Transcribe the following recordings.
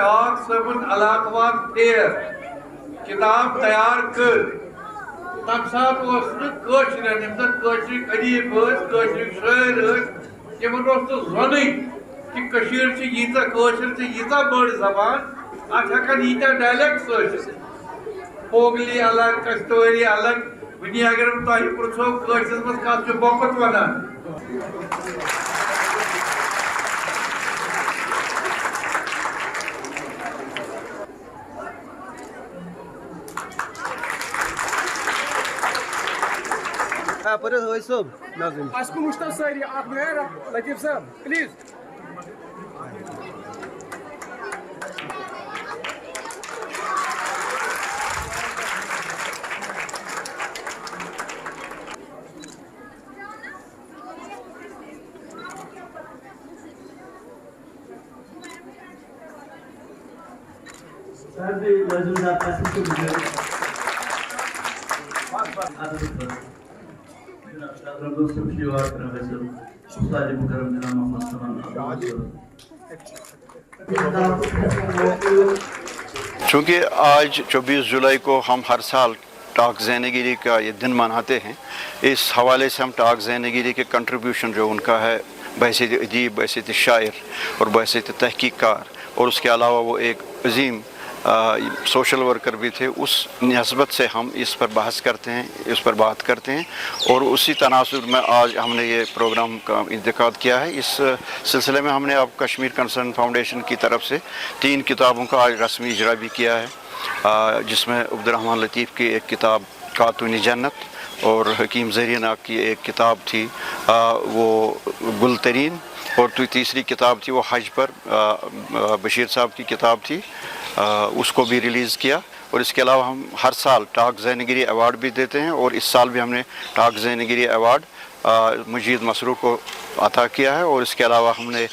Talk صٲبُن علاقہٕ پھیر کتاب تیار کر تمہ سات کٲشرٮ۪ن یِم زن کٲشرٕکۍ ادیٖب ٲسۍ کٲشرٕکۍ شٲعر ٲسۍ تِمن اوس نہٕ زونٕے کہ کٔشیٖر چھِ ییٖژاہ کٲشُر چھِ ییٖژاہ بٔڑ زبان اتھ ہٮ۪کن ییٖتیاہ ڈایلیکٹس ٲسِتھ پوگلی الگ کشتواری الگ وٕنی اگر بہٕ تۄہہِ پرٛژھو کٲشرِس منٛز کتھ چھُ بۄکُت ونان اسکو وٕچھتو سٲری اکھ مِنٹ لطیف صٲب پلیٖز چونکہ آج 24 جولائی کو ہم ہر سال ٹاک زینگیری کا یہ دن مناتے ہیں، اس حوالے سے ہم ٹاک زینگیری کے کنٹریبیوشن جو ان کا ہے بحیثیت ادیب، بحیثیت شاعر اور بحیثیت تحقیق کار، اور اس کے علاوہ وہ ایک عظیم سوشل ورکر بھی تھے، اس نسبت سے ہم اس پر بحث کرتے ہیں، اس پر بات کرتے ہیں، اور اسی تناسب میں آج ہم نے یہ پروگرام کا انعقاد کیا ہے۔ اس سلسلے میں ہم نے اب کشمیر کنسرن فاؤنڈیشن کی طرف سے 3 کتابوں کا آج رسمی اجرا بھی کیا ہے، جس میں عبدالرحمن لطیف کی ایک کتاب خاتون جنت اور حکیم زرینہ کی ایک کتاب تھی وہ گل ترین، اور تیسری کتاب تھی وہ حج پر بشیر صاحب کی کتاب تھی، اس کو بھی ریلیز کیا۔ اور اس کے علاوہ ہم ہر سال ٹاک زینگیری ایوارڈ بھی دیتے ہیں، اور اس سال بھی ہم نے ٹاک زینگیری ایوارڈ مجید مسرور کو عطا کیا ہے، اور اس کے علاوہ ہم نے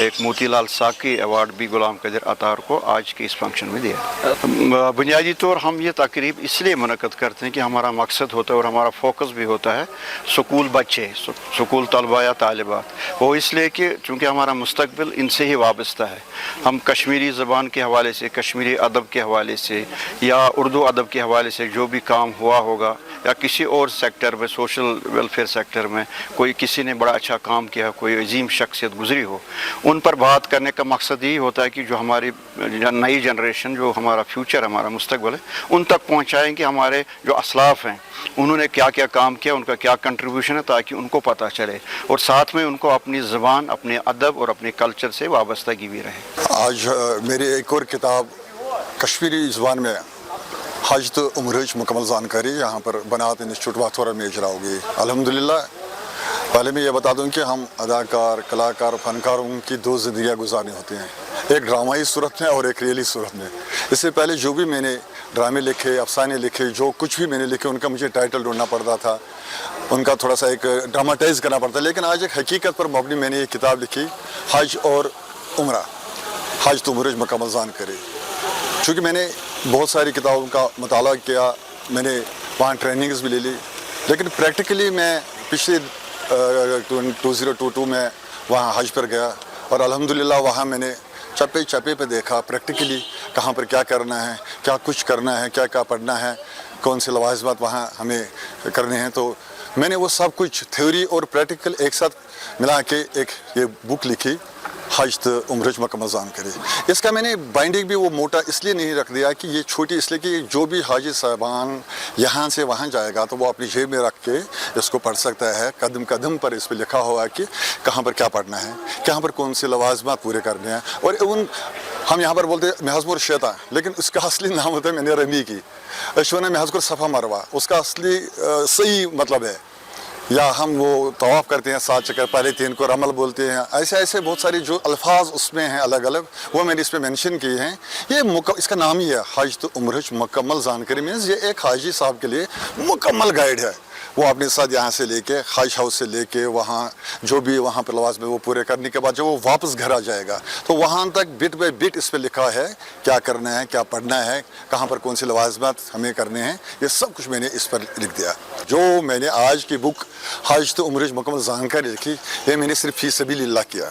ایک موتی لال ساکی ایوارڈ بھی غلام قدر عطار کو آج کے اس فنکشن میں دیا۔ بنیادی طور ہم یہ تقریب اس لیے منعقد کرتے ہیں کہ ہمارا مقصد ہوتا ہے اور ہمارا فوکس بھی ہوتا ہے سکول بچے، سکول طلباء یا طالبات، وہ اس لیے کہ چونکہ ہمارا مستقبل ان سے ہی وابستہ ہے۔ ہم کشمیری زبان کے حوالے سے، کشمیری ادب کے حوالے سے یا اردو ادب کے حوالے سے جو بھی کام ہوا ہوگا یا کسی اور سیکٹر میں، سوشل ویلفیئر سیکٹر میں کوئی کسی نے بڑا اچھا کام کیا، کوئی عظیم شخصیت گزری ہو، ان پر بات کرنے کا مقصد یہی ہوتا ہے کہ جو ہماری نئی جنریشن، جو ہمارا فیوچر، ہمارا مستقبل ہے، ان تک پہنچائیں کہ ہمارے جو اسلاف ہیں انہوں نے کیا کیا کام کیا، ان کا کیا کنٹریبیوشن ہے، تاکہ ان کو پتہ چلے اور ساتھ میں ان کو اپنی زبان، اپنے ادب اور اپنے کلچر سے وابستگی بھی رہے۔ آج میری ایک اور کتاب کشمیری زبان میں حج تو عمرج مکمل جانکاری یہاں پر بنات انسٹیٹیوٹ واتھورا میں اجرا ہوگی۔ الحمدللہ پہلے میں یہ بتا دوں کہ ہم اداکار، کلاکار، فنکاروں کی 2 زندگیاں گزارنی ہوتی ہیں، ایک ڈرامائی صورت میں اور ایک ریئلی صورت میں۔ اس سے پہلے جو بھی میں نے ڈرامے لکھے، افسانے لکھے، جو کچھ بھی میں نے لکھے، ان کا مجھے ٹائٹل ڈھونڈنا پڑتا تھا، ان کا تھوڑا سا ایک ڈراماٹائز کرنا پڑتا، لیکن آج ایک حقیقت پر مبنی میں نے یہ کتاب لکھی، حج اور عمرہ، حج تو عمرج مکمل جانکاری۔ چونکہ میں نے بہت ساری کتابوں کا مطالعہ کیا، میں نے وہاں ٹریننگز بھی لے لی، لیکن پریکٹیکلی میں پچھلے 2022 میں وہاں حج پر گیا، اور الحمدللہ وہاں میں نے چپے چپے پہ دیکھا پریکٹیکلی کہاں پر کیا کرنا ہے، کیا کچھ کرنا ہے، کیا کیا پڑھنا ہے، کون سے لوازمات وہاں ہمیں کرنے ہیں۔ تو میں نے وہ سب کچھ تھیوری اور پریکٹیکل ایک ساتھ ملا کے ایک یہ بک لکھی، حج تو عمرج مکمل جانکاری۔ اس کا میں نے بائنڈنگ بھی وہ موٹا اس لیے نہیں رکھ دیا کہ یہ چھوٹی، اس لیے کہ جو بھی حاجی صاحبان یہاں سے وہاں جائے گا تو وہ اپنی جیب میں رکھ کے اس کو پڑھ سکتا ہے، قدم قدم پر اس پہ لکھا ہوا کہ کہاں پر کیا پڑھنا ہے، کہاں پر کون سے لوازمات پورے کرنے ہیں۔ اور ہم یہاں پر بولتے ہیں محض مور شیطان، لیکن اس کا اصلی نام ہوتا ہے میں نے رمی کی اشونا محض کر صفا مروہ، اس کا اصلی صحیح مطلب ہے۔ یا ہم وہ طواف کرتے ہیں 7 چکر، پہلے 3 کو رمل بولتے ہیں، ایسے بہت ساری جو الفاظ اس میں ہیں الگ الگ، وہ میں نے اس پہ مینشن کیے ہیں۔ یہ اس کا نام ہی ہے حج تو عمرج مکمل جانکاری، مینس یہ ایک حاجی صاحب کے لیے مکمل گائیڈ ہے۔ وہ اپنے ساتھ یہاں سے لے کے حج ہاؤس سے لے کے وہاں جو بھی وہاں پر لوازم ہے وہ پورے کرنے کے بعد جب وہ واپس گھر آ جائے گا تو وہاں تک بٹ بائی بٹ اس پہ لکھا ہے کیا کرنا ہے، کیا پڑھنا ہے، کہاں پر کون سے لوازمات ہمیں کرنے ہیں، یہ سب کچھ میں نے اس پر لکھ دیا۔ جو میں نے آج کی بک حج تو عمرج مکمل جانکاری لکھی، یہ میں نے صرف فی سبیل اللہ کیا۔